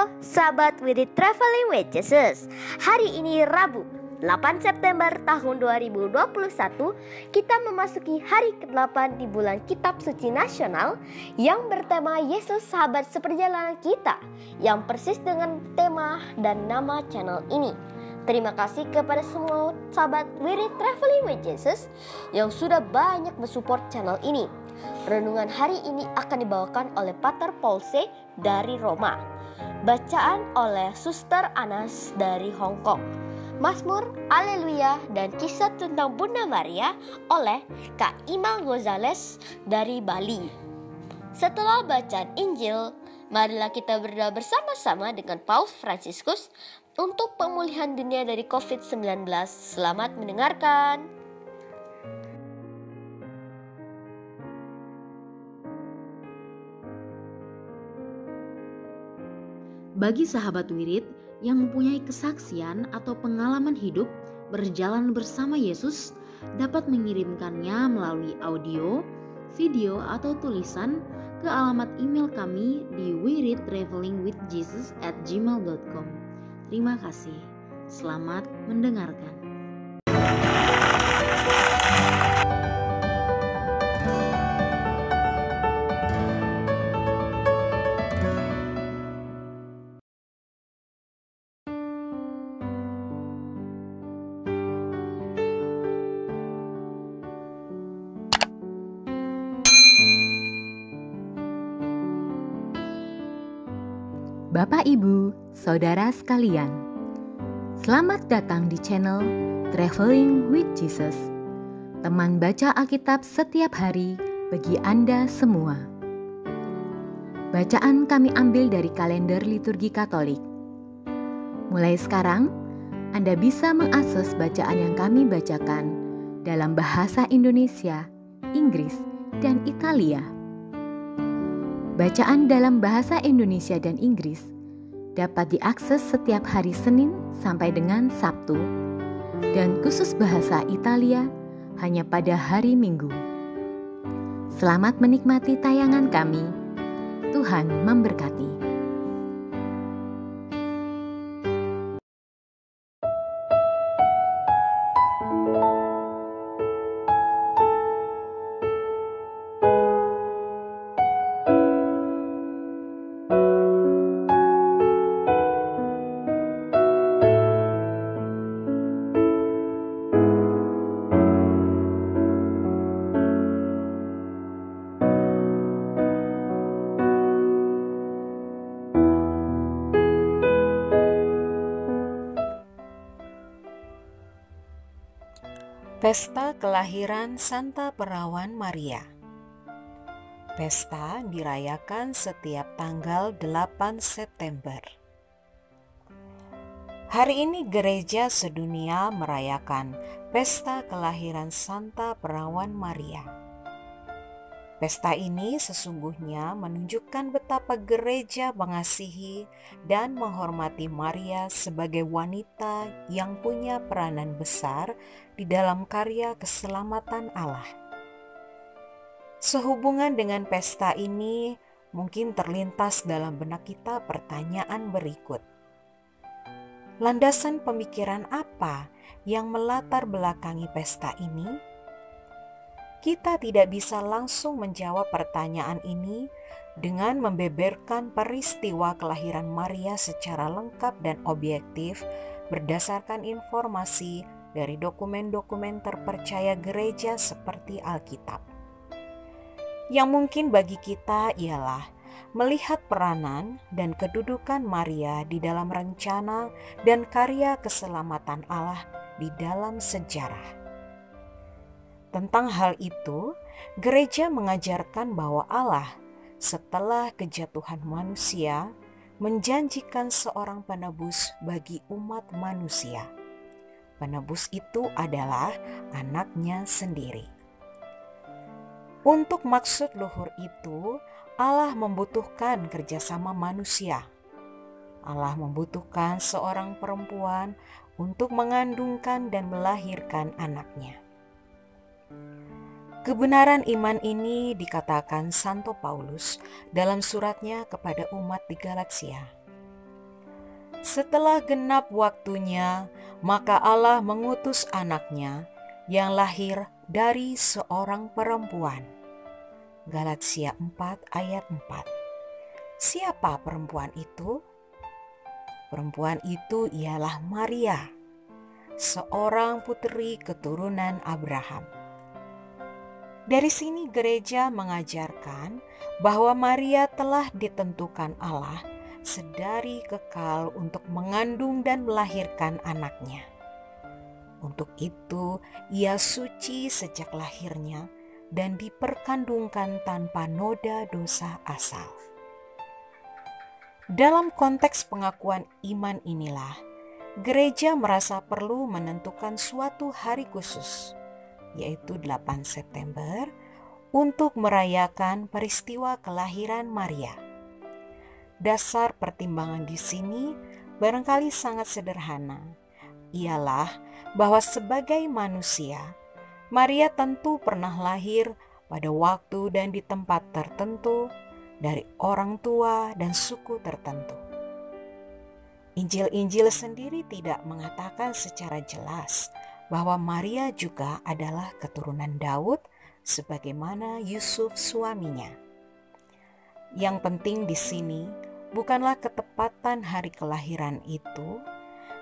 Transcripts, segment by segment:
Halo sahabat Wirid Traveling with Jesus. Hari ini Rabu 8 September tahun 2021. Kita memasuki hari ke-8 di bulan Kitab Suci Nasional yang bertema Yesus Sahabat Seperjalanan Kita, yang persis dengan tema dan nama channel ini. Terima kasih kepada semua sahabat Wirid Traveling with Jesus yang sudah banyak mensupport channel ini. Renungan hari ini akan dibawakan oleh Pater Paulse dari Roma. Bacaan oleh Suster Anas dari Hong Kong. Mazmur, Haleluya, dan kisah tentang Bunda Maria oleh Kak Imal Gonzales dari Bali. Setelah bacaan Injil, marilah kita berdoa bersama-sama dengan Paus Fransiskus untuk pemulihan dunia dari COVID-19. Selamat mendengarkan. Bagi sahabat wirid yang mempunyai kesaksian atau pengalaman hidup berjalan bersama Yesus, dapat mengirimkannya melalui audio, video, atau tulisan ke alamat email kami di wiridtravelingwithjesus@gmail.com. Terima kasih. Selamat mendengarkan. Bapak, Ibu, Saudara sekalian, selamat datang di channel Traveling with Jesus, teman baca Alkitab setiap hari bagi Anda semua. Bacaan kami ambil dari kalender liturgi Katolik. Mulai sekarang, Anda bisa mengakses bacaan yang kami bacakan dalam bahasa Indonesia, Inggris, dan Italia. Bacaan dalam bahasa Indonesia dan Inggris dapat diakses setiap hari Senin sampai dengan Sabtu, dan khusus bahasa Italia hanya pada hari Minggu. Selamat menikmati tayangan kami. Tuhan memberkati. Pesta Kelahiran Santa Perawan Maria. Pesta dirayakan setiap tanggal 8 September. Hari ini gereja sedunia merayakan Pesta Kelahiran Santa Perawan Maria. Pesta ini sesungguhnya menunjukkan betapa gereja mengasihi dan menghormati Maria sebagai wanita yang punya peranan besar di dalam karya keselamatan Allah. Sehubungan dengan pesta ini, mungkin terlintas dalam benak kita pertanyaan berikut. Landasan pemikiran apa yang melatar belakangi pesta ini? Kita tidak bisa langsung menjawab pertanyaan ini dengan membeberkan peristiwa kelahiran Maria secara lengkap dan objektif berdasarkan informasi dari dokumen-dokumen terpercaya gereja seperti Alkitab. Yang mungkin bagi kita ialah melihat peranan dan kedudukan Maria di dalam rencana dan karya keselamatan Allah di dalam sejarah. Tentang hal itu, gereja mengajarkan bahwa Allah setelah kejatuhan manusia menjanjikan seorang penebus bagi umat manusia. Penebus itu adalah anaknya sendiri. Untuk maksud luhur itu, Allah membutuhkan kerjasama manusia. Allah membutuhkan seorang perempuan untuk mengandungkan dan melahirkan anaknya. Kebenaran iman ini dikatakan Santo Paulus dalam suratnya kepada umat di Galatia. Setelah genap waktunya, maka Allah mengutus anaknya yang lahir dari seorang perempuan. Galatia 4 ayat 4. Siapa perempuan itu? Perempuan itu ialah Maria, seorang putri keturunan Abraham. Dari sini gereja mengajarkan bahwa Maria telah ditentukan Allah sedari kekal untuk mengandung dan melahirkan anaknya. Untuk itu, ia suci sejak lahirnya dan diperkandungkan tanpa noda dosa asal. Dalam konteks pengakuan iman inilah, gereja merasa perlu menentukan suatu hari khusus, yaitu 8 September, untuk merayakan peristiwa kelahiran Maria. Dasar pertimbangan di sini barangkali sangat sederhana, ialah bahwa sebagai manusia, Maria tentu pernah lahir pada waktu dan di tempat tertentu, dari orang tua dan suku tertentu. Injil-Injil sendiri tidak mengatakan secara jelas bahwa Maria juga adalah keturunan Daud sebagaimana Yusuf suaminya. Yang penting di sini bukanlah ketepatan hari kelahiran itu,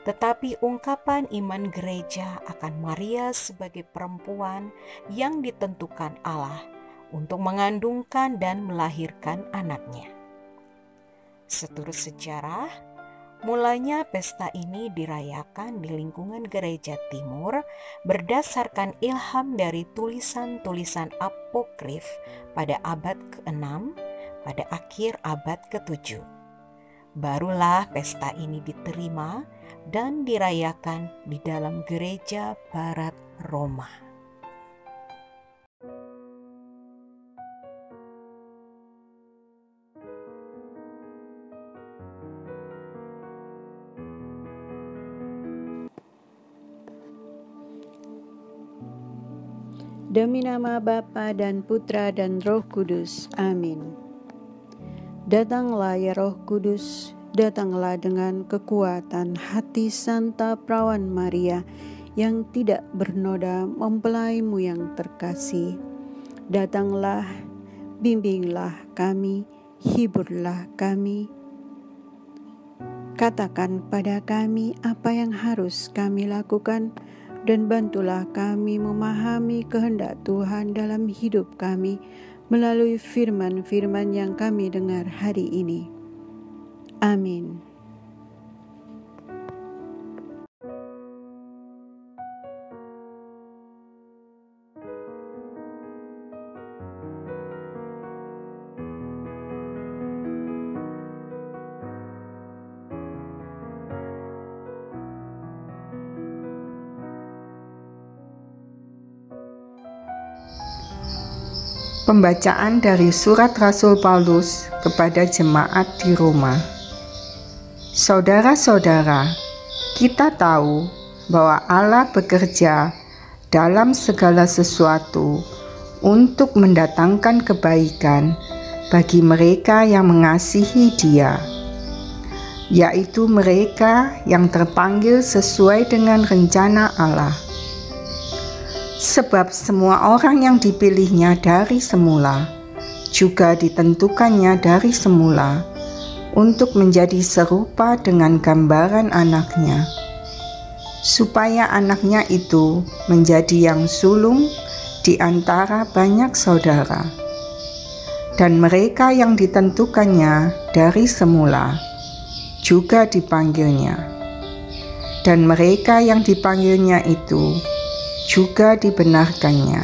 tetapi ungkapan iman gereja akan Maria sebagai perempuan yang ditentukan Allah untuk mengandungkan dan melahirkan anaknya. Seturut sejarah, mulanya pesta ini dirayakan di lingkungan gereja timur berdasarkan ilham dari tulisan-tulisan apokrif pada abad ke-6 pada akhir abad ke-7. Barulah pesta ini diterima dan dirayakan di dalam gereja Barat Roma. Demi nama Bapa dan Putra dan Roh Kudus. Amin. Datanglah ya Roh Kudus, datanglah dengan kekuatan hati Santa Perawan Maria yang tidak bernoda mempelaimu yang terkasih. Datanglah, bimbinglah kami, hiburlah kami. Katakan pada kami apa yang harus kami lakukan, dan bantulah kami memahami kehendak Tuhan dalam hidup kami melalui firman-firman yang kami dengar hari ini. Amin. Pembacaan dari surat Rasul Paulus kepada jemaat di Roma. Saudara-saudara, kita tahu bahwa Allah bekerja dalam segala sesuatu untuk mendatangkan kebaikan bagi mereka yang mengasihi Dia, yaitu mereka yang terpanggil sesuai dengan rencana Allah. Sebab semua orang yang dipilihnya dari semula, juga ditentukannya dari semula, untuk menjadi serupa dengan gambaran anaknya, supaya anaknya itu menjadi yang sulung di antara banyak saudara. Dan mereka yang ditentukannya dari semula, juga dipanggilnya. Dan mereka yang dipanggilnya itu juga dibenarkannya,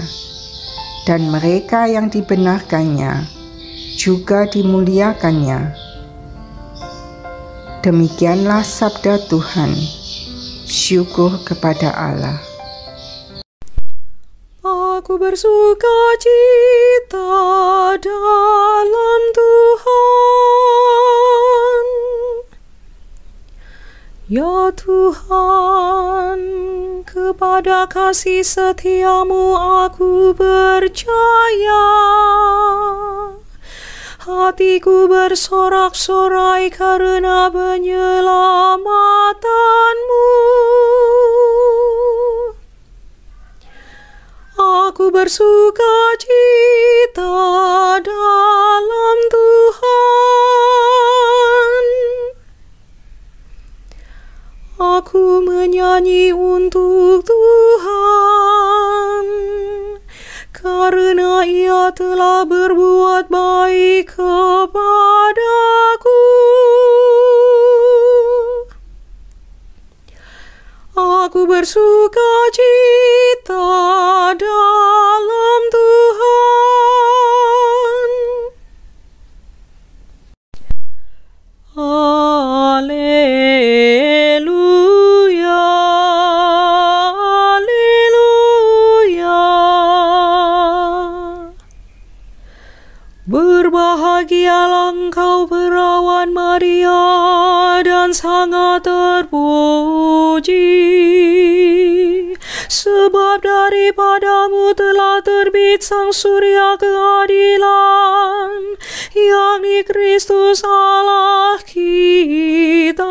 dan mereka yang dibenarkannya juga dimuliakannya. Demikianlah sabda Tuhan. Syukur kepada Allah. Aku bersuka cita dalam Tuhan, ya Tuhan, kepada kasih setiamu aku percaya. hatiku bersorak-sorai karena penyelamatanmu. Aku bersuka cita dalam Tuhan. Aku menyanyi untuk Tuhan, karena Ia telah berbuat baik kepadaku. Aku bersuka cita dalam Tuhan. Haleluya, haleluya. Berbahagialah engkau perawan Maria dan sangat terpuji, sebab daripadamu telah terbit sang surya keadilan, yakni Kristus Allah kita.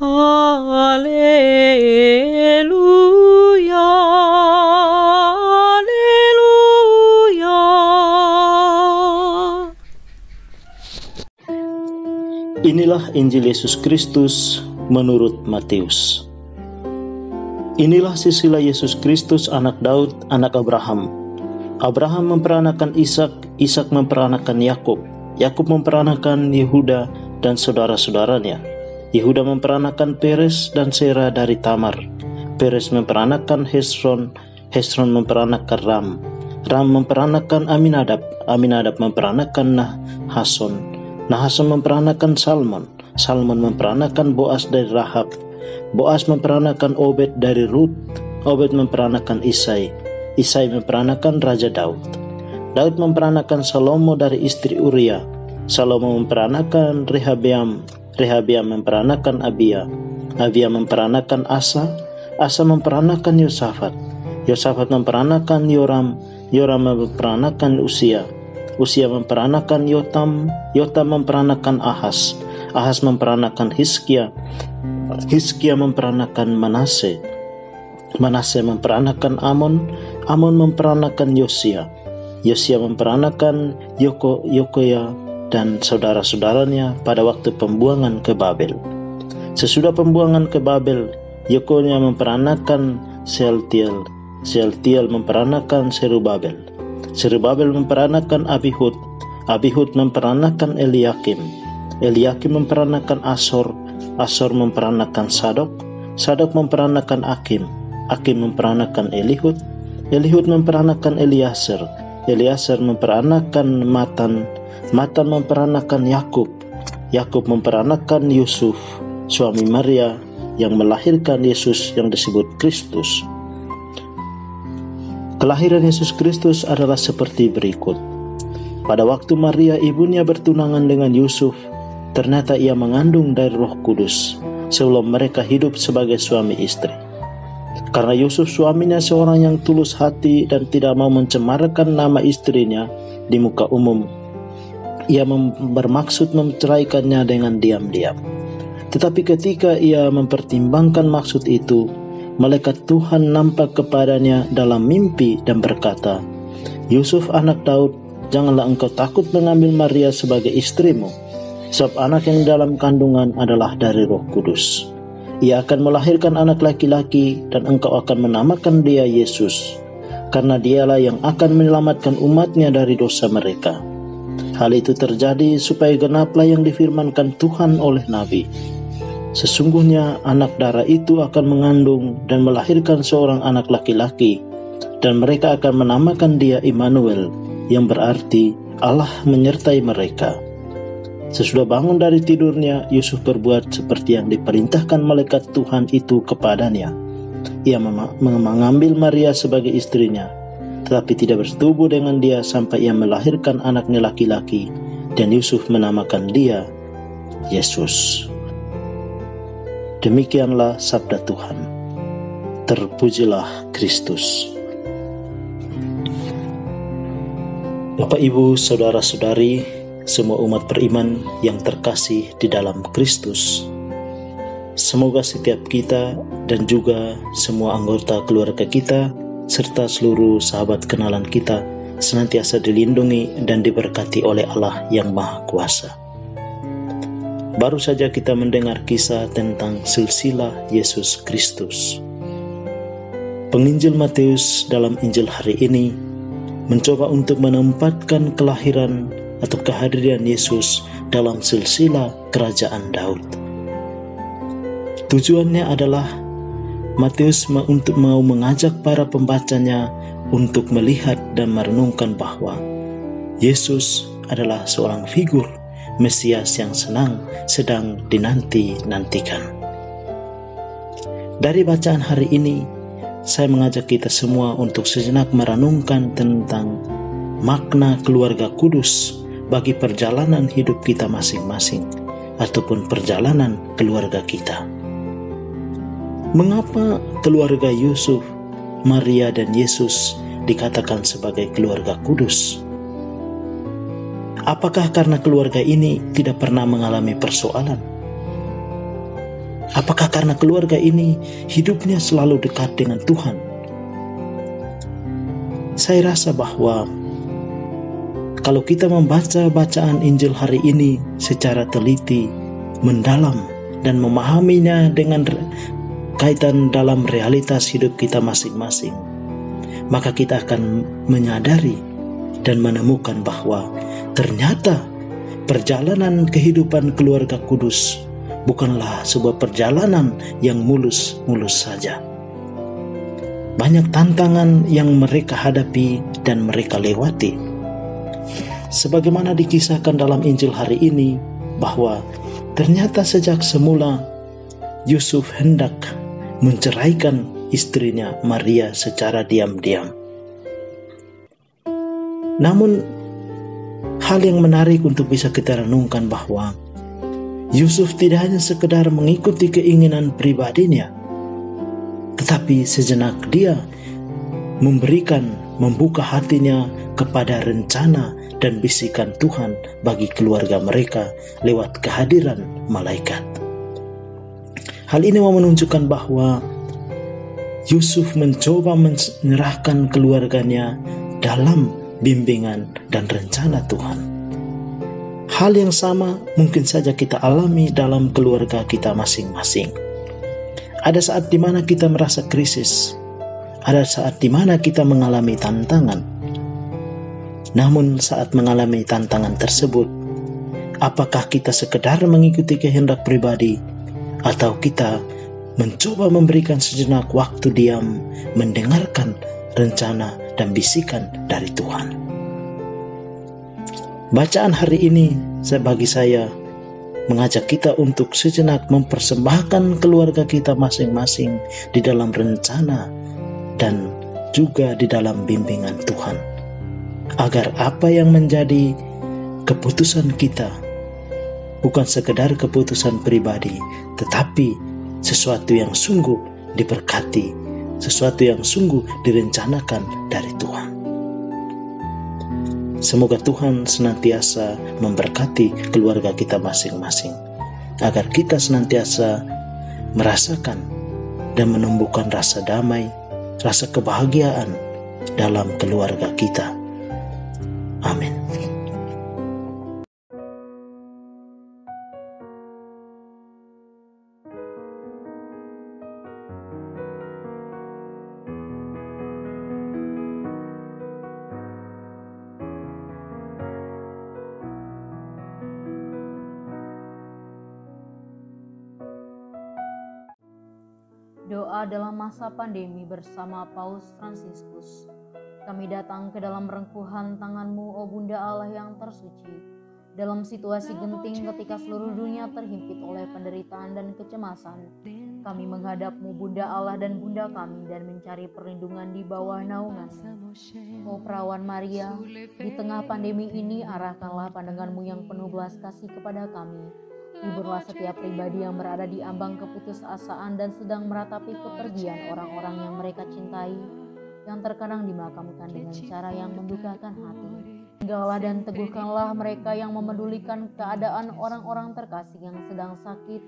Haleluya, haleluya. Inilah Injil Yesus Kristus menurut Matius. Inilah silsilah Yesus Kristus, anak Daud, anak Abraham. Abraham memperanakan Ishak, Ishak memperanakan Yakub, Yakub memperanakan Yehuda dan saudara-saudaranya. Yehuda memperanakan Peres dan Sera dari Tamar. Peres memperanakan Hesron, Hesron memperanakan Ram, Ram memperanakan Aminadab, Aminadab memperanakan Nahason, Nahason memperanakan Salmon, Salmon memperanakan Boas dari Rahab, Boas memperanakan Obed dari Rut, Obed memperanakan Isai, Isai memperanakan Raja Daud, Daud memperanakan Salomo dari istri Uria, Salomo memperanakan Rehabeam, Rehabeam memperanakan Abia, Abia memperanakan Asa, Asa memperanakan Yosafat, Yosafat memperanakan Yoram, Yoram memperanakan Usia, Usia memperanakan Yotam, Yotam memperanakan Ahas, Ahas memperanakan Hizkia, Hizkia memperanakan Manase, Manase memperanakan Amon, Amon memperanakan Yosia, Yosia memperanakan Yokoya dan saudara-saudaranya pada waktu pembuangan ke Babel. Sesudah pembuangan ke Babel, Yokonya memperanakan Sealtiel, Sealtiel memperanakan Serubabel, Serubabel memperanakan Abihud, Abihud memperanakan Eliakim, Eliakim memperanakan Asor, Asor memperanakan Sadok, Sadok memperanakan Akim, Akim memperanakan Elihud, Elihud memperanakan Eliaser, Eliaser memperanakan Matan, Matan memperanakan Yakub, Yakub memperanakan Yusuf, suami Maria yang melahirkan Yesus yang disebut Kristus. Kelahiran Yesus Kristus adalah seperti berikut. Pada waktu Maria ibunya bertunangan dengan Yusuf, ternyata ia mengandung dari Roh Kudus sebelum mereka hidup sebagai suami istri. Karena Yusuf suaminya seorang yang tulus hati dan tidak mau mencemarkan nama istrinya di muka umum, ia bermaksud menceraikannya dengan diam-diam. Tetapi ketika ia mempertimbangkan maksud itu, malaikat Tuhan nampak kepadanya dalam mimpi dan berkata, "Yusuf anak Daud, janganlah engkau takut mengambil Maria sebagai istrimu, sebab anak yang dalam kandungan adalah dari Roh Kudus. Ia akan melahirkan anak laki-laki dan engkau akan menamakan dia Yesus, karena dialah yang akan menyelamatkan umatnya dari dosa mereka." Hal itu terjadi supaya genaplah yang difirmankan Tuhan oleh Nabi. Sesungguhnya anak darah itu akan mengandung dan melahirkan seorang anak laki-laki, dan mereka akan menamakan dia Immanuel, yang berarti Allah menyertai mereka. Sesudah bangun dari tidurnya, Yusuf berbuat seperti yang diperintahkan malaikat Tuhan itu kepadanya. Ia mengambil Maria sebagai istrinya, tetapi tidak bersetubuh dengan dia sampai ia melahirkan anaknya laki-laki, dan Yusuf menamakan dia Yesus. Demikianlah sabda Tuhan. Terpujilah Kristus. Bapak, Ibu, Saudara-saudari, semua umat beriman yang terkasih di dalam Kristus, semoga setiap kita dan juga semua anggota keluarga kita serta seluruh sahabat kenalan kita senantiasa dilindungi dan diberkati oleh Allah yang Maha Kuasa. Baru saja kita mendengar kisah tentang silsilah Yesus Kristus. Penginjil Matius dalam Injil hari ini mencoba untuk menempatkan kelahiran atau kehadiran Yesus dalam silsilah kerajaan Daud. Tujuannya adalah Matius untuk mau mengajak para pembacanya untuk melihat dan merenungkan bahwa Yesus adalah seorang figur Mesias yang sedang dinanti-nantikan. Dari bacaan hari ini, saya mengajak kita semua untuk sejenak merenungkan tentang makna keluarga kudus bagi perjalanan hidup kita masing-masing ataupun perjalanan keluarga kita. Mengapa keluarga Yusuf, Maria, dan Yesus dikatakan sebagai keluarga kudus? Apakah karena keluarga ini tidak pernah mengalami persoalan? Apakah karena keluarga ini hidupnya selalu dekat dengan Tuhan? Saya rasa bahwa kalau kita membaca bacaan Injil hari ini secara teliti, mendalam, dan memahaminya dengan kaitan dalam realitas hidup kita masing-masing, maka kita akan menyadari dan menemukan bahwa ternyata perjalanan kehidupan keluarga kudus bukanlah sebuah perjalanan yang mulus-mulus saja. Banyak tantangan yang mereka hadapi dan mereka lewati. Sebagaimana dikisahkan dalam Injil hari ini, bahwa ternyata sejak semula Yusuf hendak menceraikan istrinya Maria secara diam-diam. Namun hal yang menarik untuk bisa kita renungkan bahwa Yusuf tidak hanya sekedar mengikuti keinginan pribadinya, tetapi sejenak dia membuka hatinya kepada rencana dan bisikan Tuhan bagi keluarga mereka lewat kehadiran malaikat. Hal ini mau menunjukkan bahwa Yusuf mencoba menyerahkan keluarganya dalam bimbingan dan rencana Tuhan. Hal yang sama mungkin saja kita alami dalam keluarga kita masing-masing. Ada saat di mana kita merasa krisis, ada saat di mana kita mengalami tantangan. Namun saat mengalami tantangan tersebut, apakah kita sekedar mengikuti kehendak pribadi atau kita mencoba memberikan sejenak waktu diam mendengarkan rencana dan bisikan dari Tuhan? Bacaan hari ini bagi saya mengajak kita untuk sejenak mempersembahkan keluarga kita masing-masing di dalam rencana dan juga di dalam bimbingan Tuhan, agar apa yang menjadi keputusan kita bukan sekedar keputusan pribadi, tetapi sesuatu yang sungguh diberkati, sesuatu yang sungguh direncanakan dari Tuhan. Semoga Tuhan senantiasa memberkati keluarga kita masing-masing, agar kita senantiasa merasakan dan menumbuhkan rasa damai, rasa kebahagiaan dalam keluarga kita. Amin. Doa dalam masa pandemi bersama Paus Fransiskus. Kami datang ke dalam rengkuhan tangan-Mu, O Bunda Allah yang tersuci. Dalam situasi genting ketika seluruh dunia terhimpit oleh penderitaan dan kecemasan, kami menghadap-Mu, Bunda Allah dan Bunda kami, dan mencari perlindungan di bawah naungan-Mu. O Perawan Maria, di tengah pandemi ini arahkanlah pandangan-Mu yang penuh belas kasih kepada kami. Hiburlah setiap pribadi yang berada di ambang keputusasaan dan sedang meratapi kepergian orang-orang yang mereka cintai. yang terkadang dimakamkan dengan cara yang mendukakan hati. Tinggallah dan teguhkanlah mereka yang memedulikan keadaan orang-orang terkasih yang sedang sakit,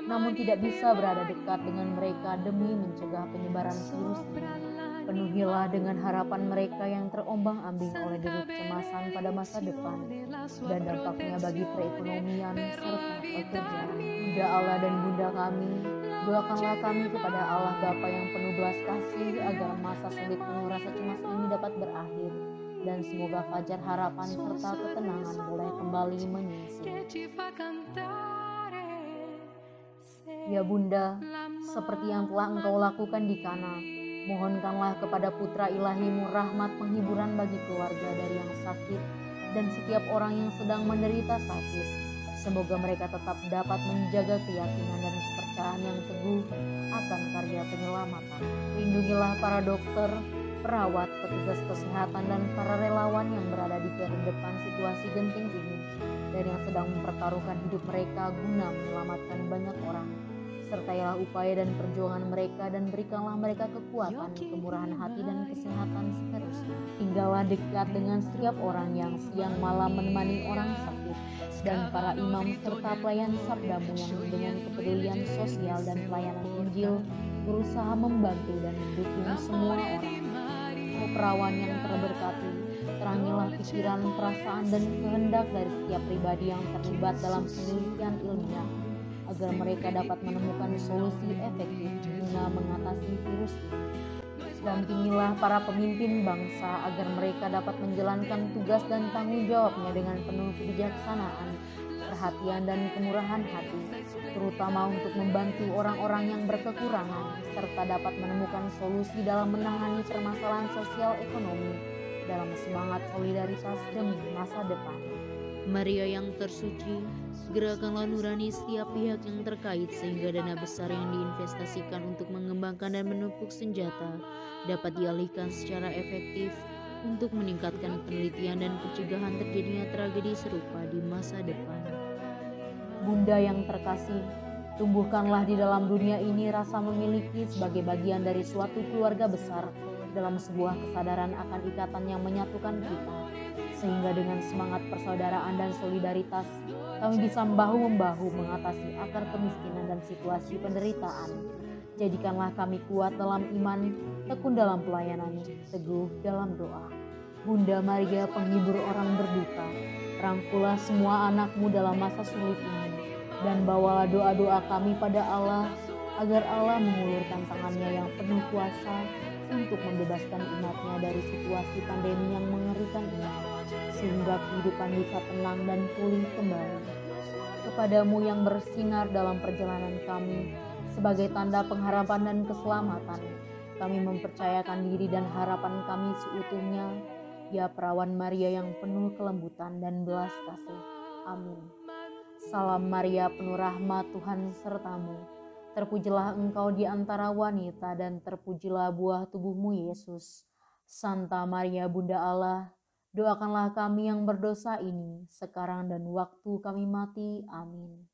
namun tidak bisa berada dekat dengan mereka demi mencegah penyebaran virus ini. Penuhilah dengan harapan mereka yang terombang-ambing oleh deru kecemasan pada masa depan dan dampaknya bagi perekonomian serta pekerjaan. Bunda Allah dan Bunda kami, doakanlah kami kepada Allah Bapa yang penuh belas kasih agar masa sulit penuh rasa cemas ini dapat berakhir dan semoga fajar harapan serta ketenangan boleh kembali menyusul. Ya Bunda, seperti yang telah Engkau lakukan di Kana, mohonkanlah kepada Putra Ilahimu rahmat penghiburan bagi keluarga dari yang sakit dan setiap orang yang sedang menderita sakit. Semoga mereka tetap dapat menjaga keyakinan dan kepercayaan yang teguh akan karya penyelamatan. Lindungilah para dokter, perawat, petugas kesehatan, dan para relawan yang berada di garda depan situasi genting ini dan yang sedang mempertaruhkan hidup mereka guna menyelamatkan banyak orang. Sertailah upaya dan perjuangan mereka dan berikanlah mereka kekuatan, kemurahan hati, dan kesehatan seterusnya. Tinggallah dekat dengan setiap orang yang siang malam menemani orang sakit dan para imam serta pelayan sabdamu yang dengan kepedulian sosial dan pelayanan Injil berusaha membantu dan mendukung semua orang. Oh perawan yang terberkati, terangilah pikiran, perasaan, dan kehendak dari setiap pribadi yang terlibat dalam penelitian ilmiah agar mereka dapat menemukan solusi efektif guna mengatasi virus ini. Dampingilah para pemimpin bangsa agar mereka dapat menjalankan tugas dan tanggung jawabnya dengan penuh kebijaksanaan, perhatian, dan kemurahan hati, terutama untuk membantu orang-orang yang berkekurangan, serta dapat menemukan solusi dalam menangani permasalahan sosial ekonomi dalam semangat solidaritas demi masa depan. Maria yang tersuci, gerakanlah nurani setiap pihak yang terkait sehingga dana besar yang diinvestasikan untuk mengembangkan dan menumpuk senjata dapat dialihkan secara efektif untuk meningkatkan penelitian dan pencegahan terjadinya tragedi serupa di masa depan. Bunda yang terkasih, tumbuhkanlah di dalam dunia ini rasa memiliki sebagai bagian dari suatu keluarga besar dalam sebuah kesadaran akan ikatan yang menyatukan kita. Sehingga dengan semangat persaudaraan dan solidaritas, kami bisa bahu-membahu mengatasi akar kemiskinan dan situasi penderitaan. Jadikanlah kami kuat dalam iman, tekun dalam pelayanan, teguh dalam doa. Bunda Maria penghibur orang berduka, rangkulah semua anakmu dalam masa sulit ini, dan bawalah doa-doa kami pada Allah, agar Allah mengulurkan tangannya yang penuh kuasa untuk membebaskan umatnya dari situasi pandemi yang mengerikan ini, sehingga kehidupan bisa tenang dan pulih kembali. Kepadamu yang bersinar dalam perjalanan kami, sebagai tanda pengharapan dan keselamatan, kami mempercayakan diri dan harapan kami seutuhnya, ya Perawan Maria yang penuh kelembutan dan belas kasih. Amin. Salam Maria penuh rahmat, Tuhan sertamu. Terpujilah engkau di antara wanita dan terpujilah buah tubuhmu Yesus. Santa Maria Bunda Allah, doakanlah kami yang berdosa ini, sekarang dan waktu kami mati. Amin.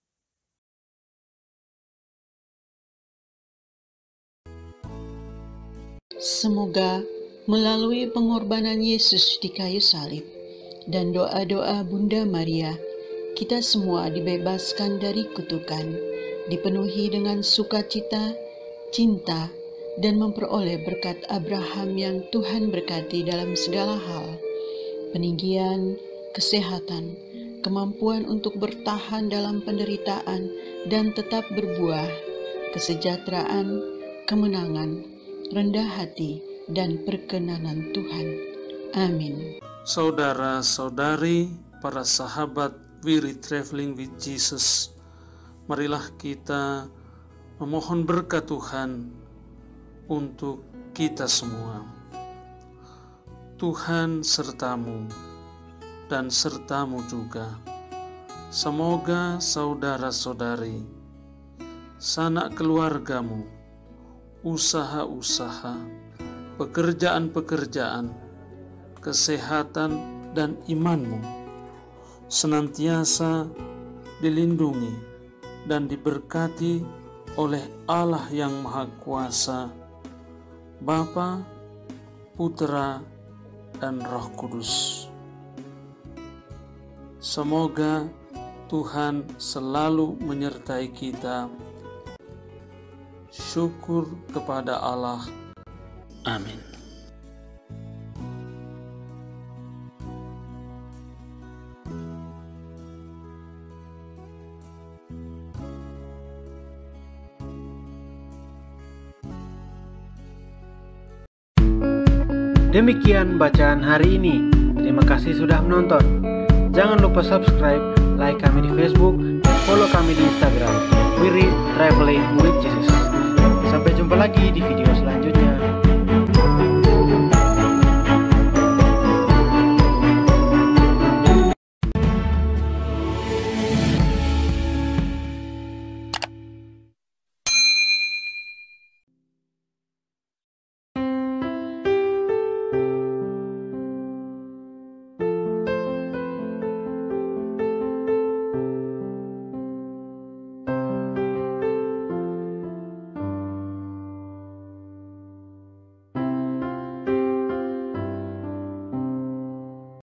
Semoga melalui pengorbanan Yesus di kayu salib dan doa-doa Bunda Maria, kita semua dibebaskan dari kutukan, dipenuhi dengan sukacita, cinta, dan memperoleh berkat Abraham yang Tuhan berkati dalam segala hal, peninggian, kesehatan, kemampuan untuk bertahan dalam penderitaan dan tetap berbuah, kesejahteraan, kemenangan, rendah hati, dan perkenanan Tuhan. Amin. Saudara-saudari, para sahabat Wirid Traveling with Jesus, marilah kita memohon berkat Tuhan untuk kita semua. Tuhan sertamu dan sertamu juga. Semoga saudara-saudari, sanak keluargamu, usaha-usaha, pekerjaan-pekerjaan, kesehatan dan imanmu senantiasa dilindungi dan diberkati oleh Allah yang Maha Kuasa, Bapa, Putra, dan Roh Kudus. Semoga Tuhan selalu menyertai kita. Syukur kepada Allah. Amin. Demikian bacaan hari ini. Terima kasih sudah menonton. Jangan lupa subscribe, like kami di Facebook, dan follow kami di Instagram. We Read Traveling with Jesus. Sampai jumpa lagi di video selanjutnya.